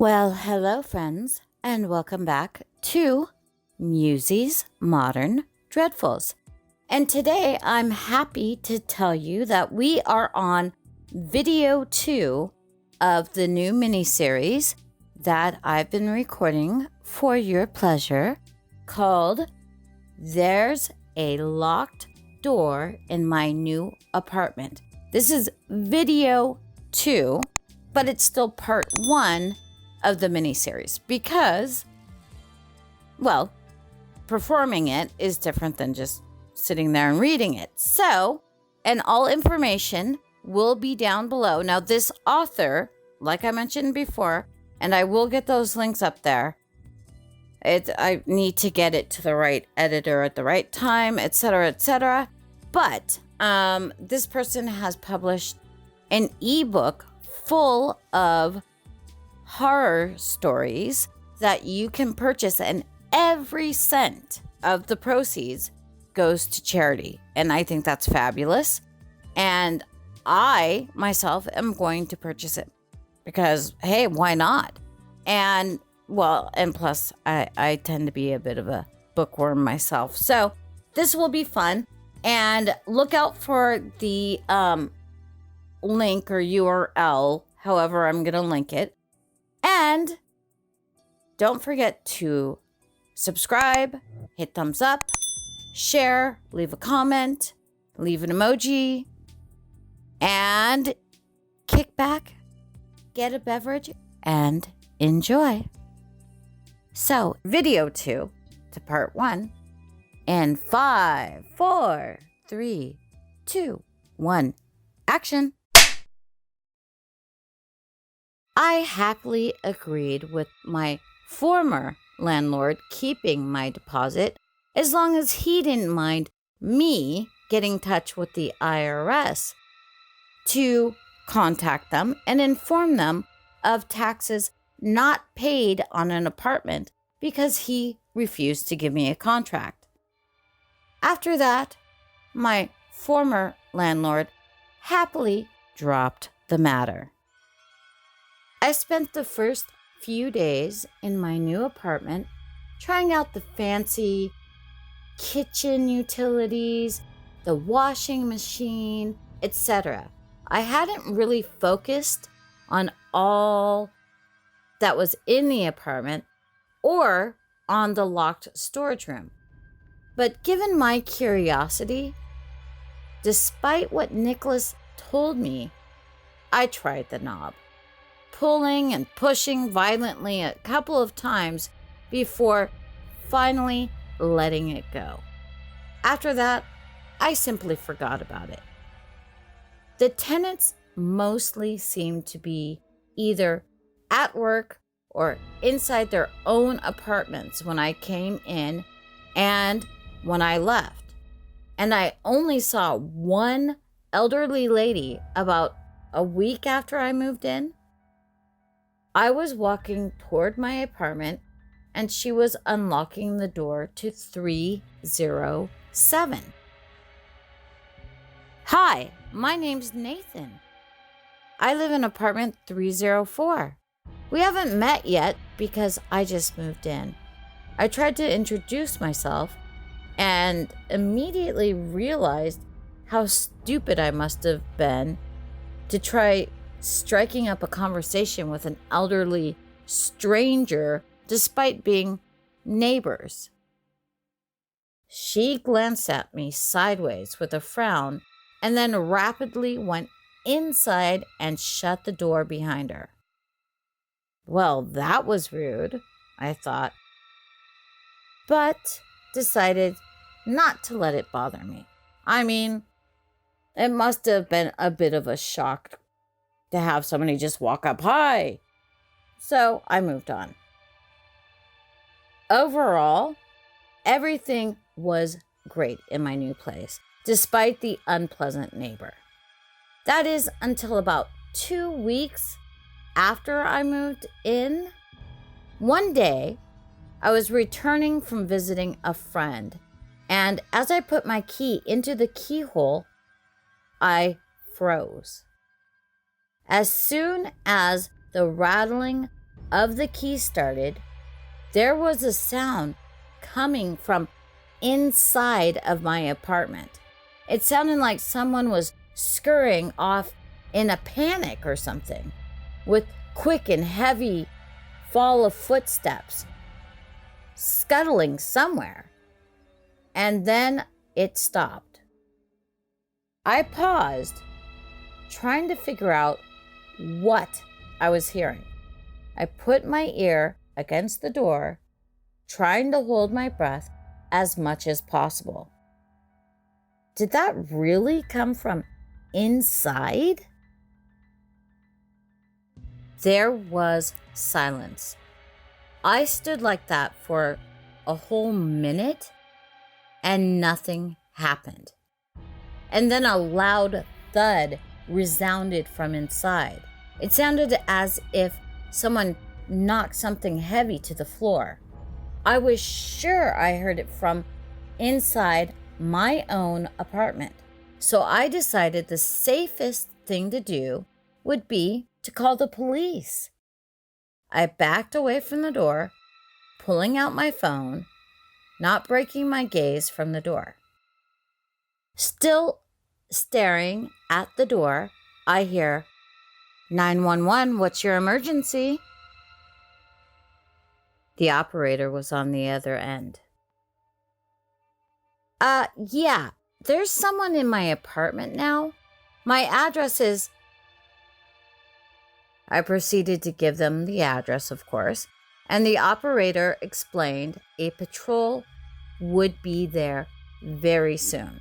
Well, hello, friends, and welcome back to Musey's Modern Dreadfuls. And today I'm happy to tell you that we are on video 2 of the new miniseries that I've been recording for your pleasure called There's a Locked Door in My New Apartment. This is video 2, but it's still part 1 of the miniseries because, well, performing it is different than just sitting there and reading it. So, and all information will be down below. Now, this author, like I mentioned before, and I will get those links up there. I need to get it to the right editor at the right time, etc., etc. But this person has published an ebook full of horror stories that you can purchase, and every cent of the proceeds goes to charity. And I think that's fabulous. And I myself am going to purchase it because, hey, why not? And well, and plus I tend to be a bit of a bookworm myself. So this will be fun. And look out for the link or URL, however I'm going to link it. And don't forget to subscribe, hit thumbs up, share, leave a comment, leave an emoji, and kick back, get a beverage, and enjoy. So, video 2 to part 1 in 5, 4, 3, 2, 1, action. I happily agreed with my former landlord keeping my deposit as long as he didn't mind me getting in touch with the IRS to contact them and inform them of taxes not paid on an apartment because he refused to give me a contract. After that, my former landlord happily dropped the matter. I spent the first few days in my new apartment trying out the fancy kitchen utilities, the washing machine, etc. I hadn't really focused on all that was in the apartment or on the locked storage room. But given my curiosity, despite what Nicholas told me, I tried the knob, pulling and pushing violently a couple of times before finally letting it go. After that, I simply forgot about it. The tenants mostly seemed to be either at work or inside their own apartments when I came in and when I left. And I only saw one elderly lady about a week after I moved in. I was walking toward my apartment and she was unlocking the door to 307. Hi, my name's Nathan. I live in apartment 304. We haven't met yet because I just moved in. I tried to introduce myself and immediately realized how stupid I must have been to try striking up a conversation with an elderly stranger despite being neighbors. She glanced at me sideways with a frown and then rapidly went inside and shut the door behind her. Well, that was rude, I thought, but decided not to let it bother me. I mean, it must have been a bit of a shock to have somebody just walk up, hi. So I moved on. Overall, everything was great in my new place, despite the unpleasant neighbor. That is until about 2 weeks after I moved in. One day, I was returning from visiting a friend, and as I put my key into the keyhole, I froze. As soon as the rattling of the key started, there was a sound coming from inside of my apartment. It sounded like someone was scurrying off in a panic or something, with quick and heavy fall of footsteps, scuttling somewhere. And then it stopped. I paused, trying to figure out what I was hearing. I put my ear against the door, trying to hold my breath as much as possible. Did that really come from inside? There was silence. I stood like that for a whole minute and nothing happened. And then a loud thud resounded from inside. It sounded as if someone knocked something heavy to the floor. I was sure I heard it from inside my own apartment. So I decided the safest thing to do would be to call the police. I backed away from the door, pulling out my phone, not breaking my gaze from the door. Still staring at the door, I hear, 911, what's your emergency? The operator was on the other end. Yeah, there's someone in my apartment now. My address is... I proceeded to give them the address, of course, and the operator explained a patrol would be there very soon.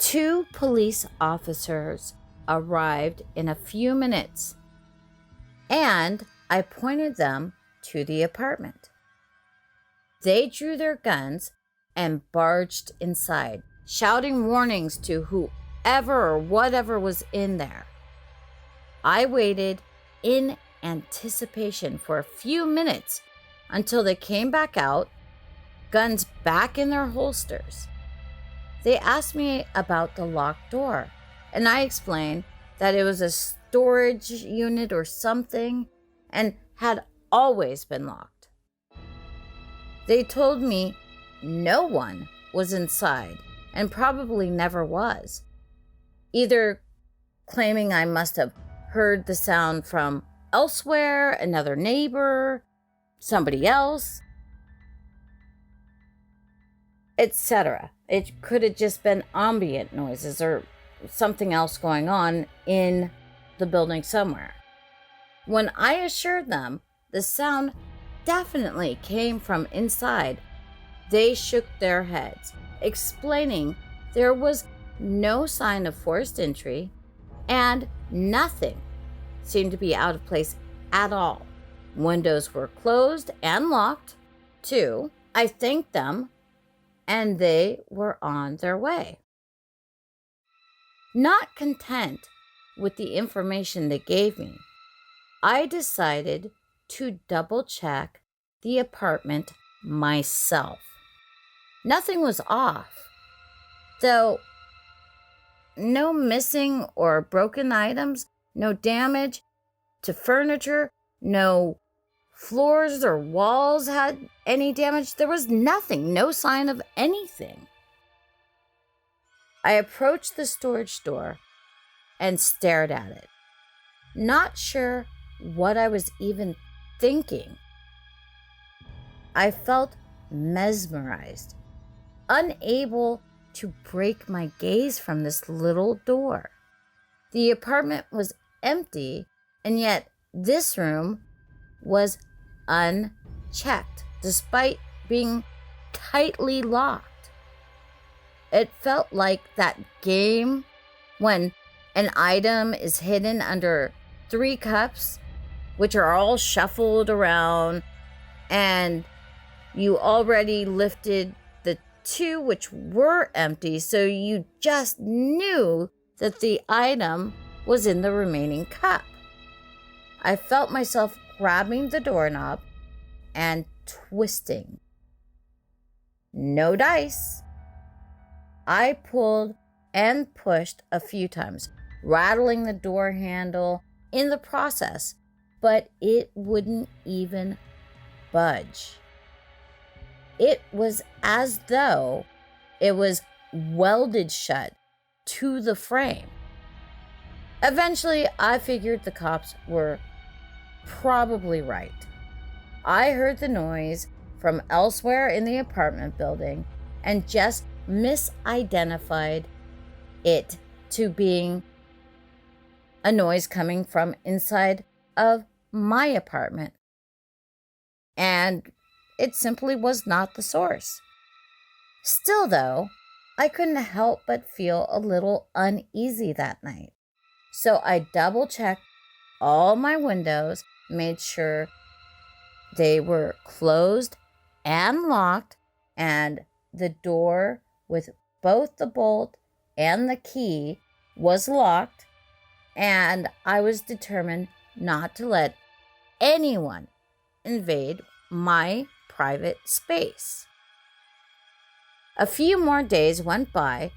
2 police officers arrived in a few minutes, and I pointed them to the apartment. They drew their guns and barged inside, shouting warnings to whoever or whatever was in there. I waited in anticipation for a few minutes until they came back out, guns back in their holsters. They asked me about the locked door, and I explained that it was a storage unit or something and had always been locked. They told me no one was inside and probably never was, either claiming I must have heard the sound from elsewhere, another neighbor, somebody else, etc. It could have just been ambient noises or something else going on in the building somewhere. When I assured them the sound definitely came from inside, they shook their heads, explaining there was no sign of forced entry and nothing seemed to be out of place at all. Windows were closed and locked, too. I thanked them, and they were on their way. Not content with the information they gave me, I decided to double-check the apartment myself. Nothing was off, though no missing or broken items, no damage to furniture, no floors or walls had any damage. There was nothing, no sign of anything. I approached the storage door and stared at it, not sure what I was even thinking. I felt mesmerized, unable to break my gaze from this little door. The apartment was empty, and yet this room was unchecked, despite being tightly locked. It felt like that game when an item is hidden under 3 cups, which are all shuffled around, and you already lifted the 2 which were empty, so you just knew that the item was in the remaining cup. I felt myself grabbing the doorknob and twisting. No dice. I pulled and pushed a few times, rattling the door handle in the process, but it wouldn't even budge. It was as though it was welded shut to the frame. Eventually, I figured the cops were probably right. I heard the noise from elsewhere in the apartment building and just misidentified it to being a noise coming from inside of my apartment. And it simply was not the source. Still, though, I couldn't help but feel a little uneasy that night. So I double-checked all my windows, made sure they were closed and locked, and the door with both the bolt and the key was locked, and I was determined not to let anyone invade my private space. A few more days went by,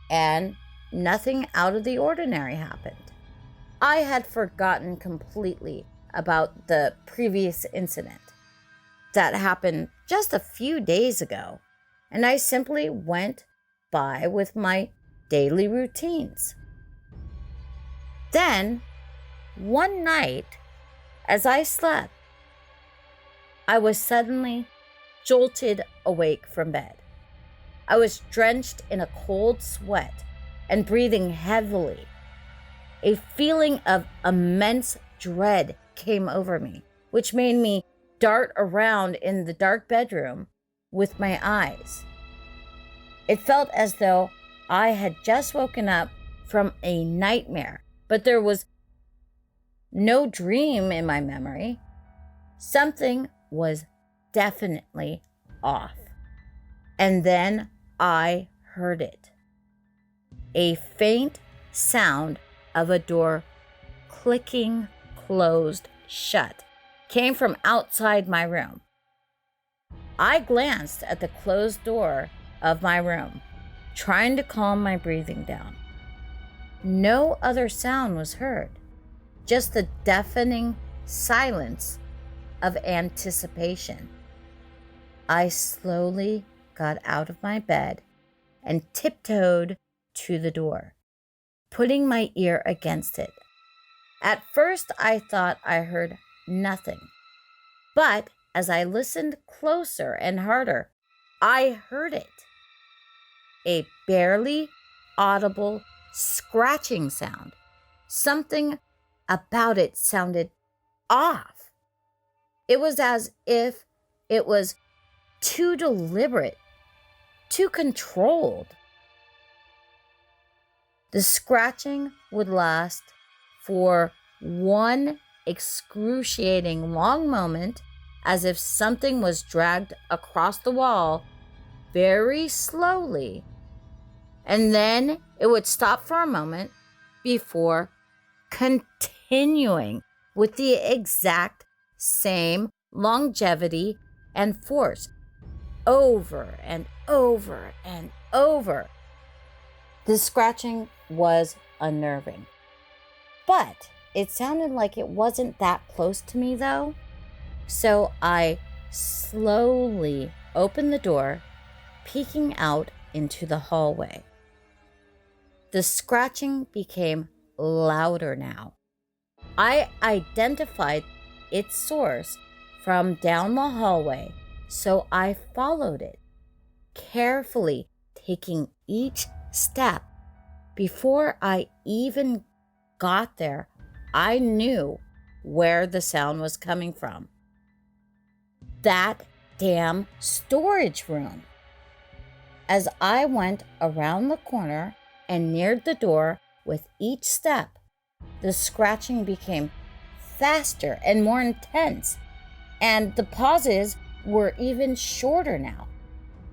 and nothing out of the ordinary happened. I had forgotten completely about the previous incident that happened just a few days ago, and I simply went by with my daily routines. Then, one night, as I slept, I was suddenly jolted awake from bed. I was drenched in a cold sweat and breathing heavily. A feeling of immense dread came over me, which made me dart around in the dark bedroom with my eyes. It felt as though I had just woken up from a nightmare, but there was no dream in my memory. Something was definitely off. And then I heard it. A faint sound of a door clicking closed shut came from outside my room. I glanced at the closed door of my room, trying to calm my breathing down. No other sound was heard, just the deafening silence of anticipation. I slowly got out of my bed and tiptoed to the door, putting my ear against it. At first, I thought I heard nothing, but as I listened closer and harder, I heard it. A barely audible scratching sound. Something about it sounded off. It was as if it was too deliberate, too controlled. The scratching would last for one excruciating long moment, as if something was dragged across the wall very slowly, and then it would stop for a moment before continuing with the exact same longevity and force over and over and over. The scratching was unnerving, but it sounded like it wasn't that close to me though. So I slowly opened the door, peeking out into the hallway. The scratching became louder now. I identified its source from down the hallway, so I followed it, carefully taking each step. Before I even got there, I knew where the sound was coming from. That damn storage room. As I went around the corner and neared the door with each step, the scratching became faster and more intense, and the pauses were even shorter now.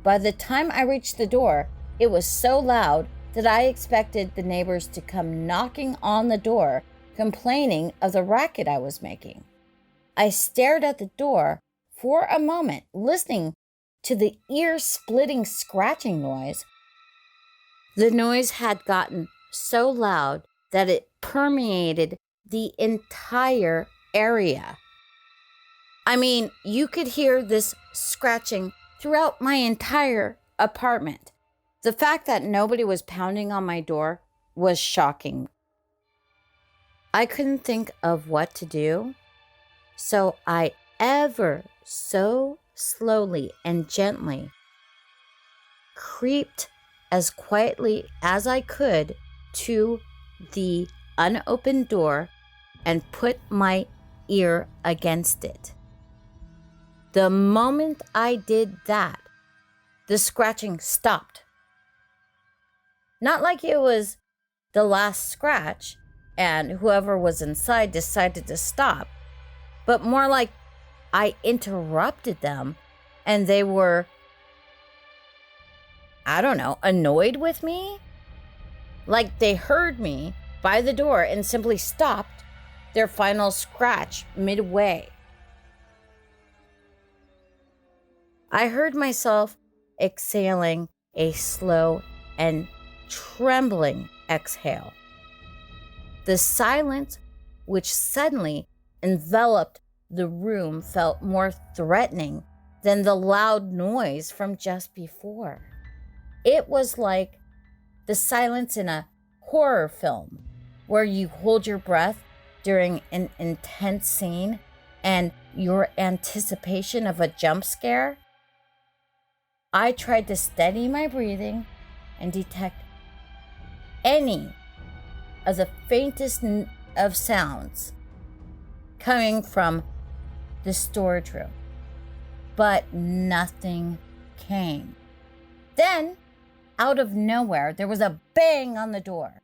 By the time I reached the door, it was so loud that I expected the neighbors to come knocking on the door, complaining of the racket I was making. I stared at the door for a moment, listening to the ear-splitting scratching noise. The noise had gotten so loud that it permeated the entire area. I mean, you could hear this scratching throughout my entire apartment. The fact that nobody was pounding on my door was shocking. I couldn't think of what to do, so I ever so slowly and gently creeped as quietly as I could to the unopened door and put my ear against it. The moment I did that, the scratching stopped. Not like it was the last scratch and whoever was inside decided to stop, but more like I interrupted them and they were, I don't know, annoyed with me? Like they heard me by the door and simply stopped their final scratch midway. I heard myself exhaling a slow and trembling exhale. The silence which suddenly enveloped the room felt more threatening than the loud noise from just before. It was like the silence in a horror film where you hold your breath during an intense scene and your anticipation of a jump scare. I tried to steady my breathing and detect any of the faintest of sounds coming from the storage room, but nothing came. Then, out of nowhere, there was a bang on the door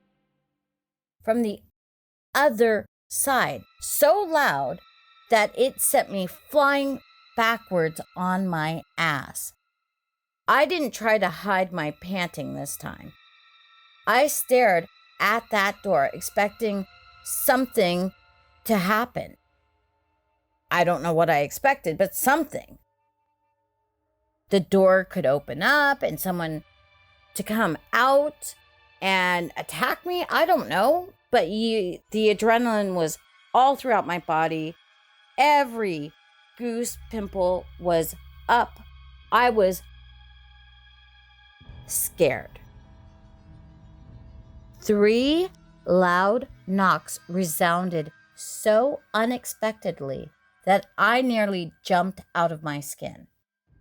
from the other side, so loud that it sent me flying backwards on my ass. I didn't try to hide my panting this time. I stared at that door, expecting something to happen. I don't know what I expected, but something. The door could open up and someone to come out and attack me. I don't know, but the adrenaline was all throughout my body. Every goose pimple was up. I was scared. 3 loud knocks resounded so unexpectedly that I nearly jumped out of my skin.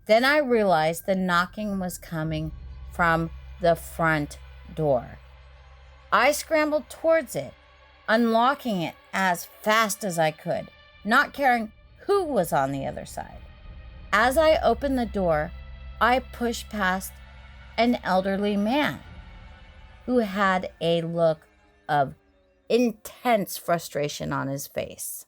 Then I realized the knocking was coming from the front door. I scrambled towards it, unlocking it as fast as I could, not caring who was on the other side. As I opened the door, I pushed past an elderly man who had a look of intense frustration on his face.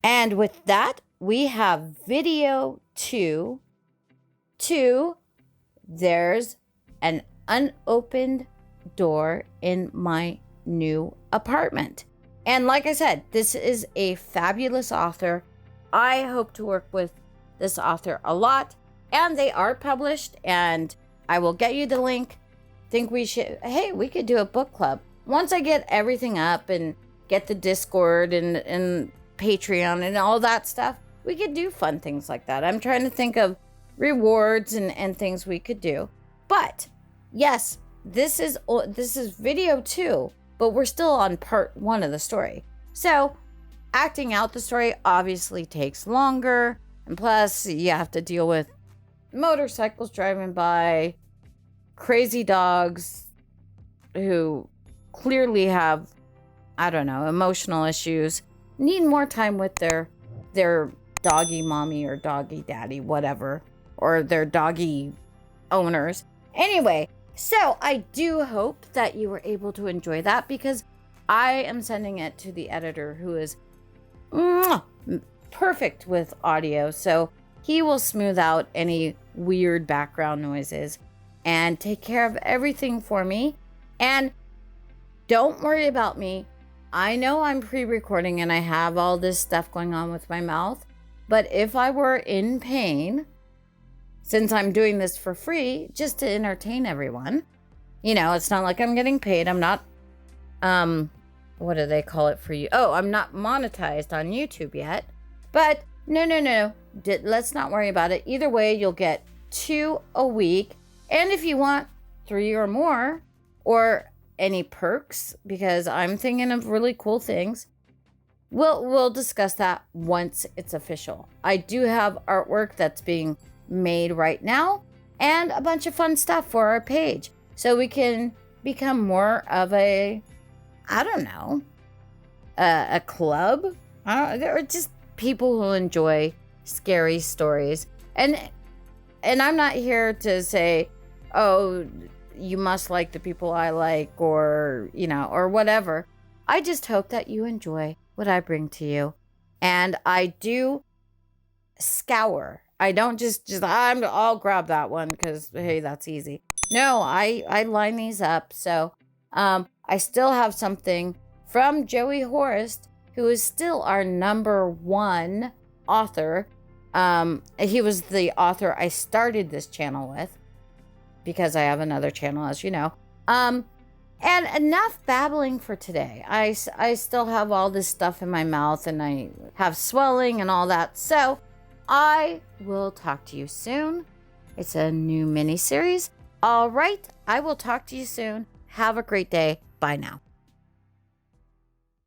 And with that, we have video 2. There's an unopened door in my new apartment. And like I said, this is a fabulous author. I hope to work with this author a lot, and they are published, and I will get you the link. Think we could do a book club. Once I get everything up and get the Discord and Patreon and all that stuff, we could do fun things like that. I'm trying to think of rewards and things we could do. But yes, this is video 2, but we're still on part 1 of the story. So acting out the story obviously takes longer, and plus you have to deal with motorcycles driving by, crazy dogs who clearly have, I don't know, emotional issues, need more time with their doggy mommy or doggy daddy, whatever, or their doggy owners. Anyway, so I do hope that you were able to enjoy that, because I am sending it to the editor who is perfect with audio. So he will smooth out any weird background noises and take care of everything for me. And don't worry about me. I know I'm pre-recording and I have all this stuff going on with my mouth, but if I were in pain, since I'm doing this for free, just to entertain everyone, it's not like I'm getting paid. I'm not, what do they call it for you? Oh, I'm not monetized on YouTube yet. But no. Let's not worry about it. Either way, you'll get 2 a week. And if you want 3 or more, or any perks, because I'm thinking of really cool things, we'll discuss that once it's official. I do have artwork that's being made right now and a bunch of fun stuff for our page. So we can become more of a club. There are just people who enjoy scary stories. And I'm not here to say, oh, you must like the people I like, or, or whatever. I just hope that you enjoy what I bring to you. And I do scour. I don't just I'll grab that one because, hey, that's easy. No, I line these up. So I still have something from Joey Horst, who is still our #1 author. He was the author I started this channel with, because I have another channel, as you know. And enough babbling for today. I still have all this stuff in my mouth, and I have swelling and all that. So I will talk to you soon. It's a new mini series. All right, I will talk to you soon. Have a great day. Bye now.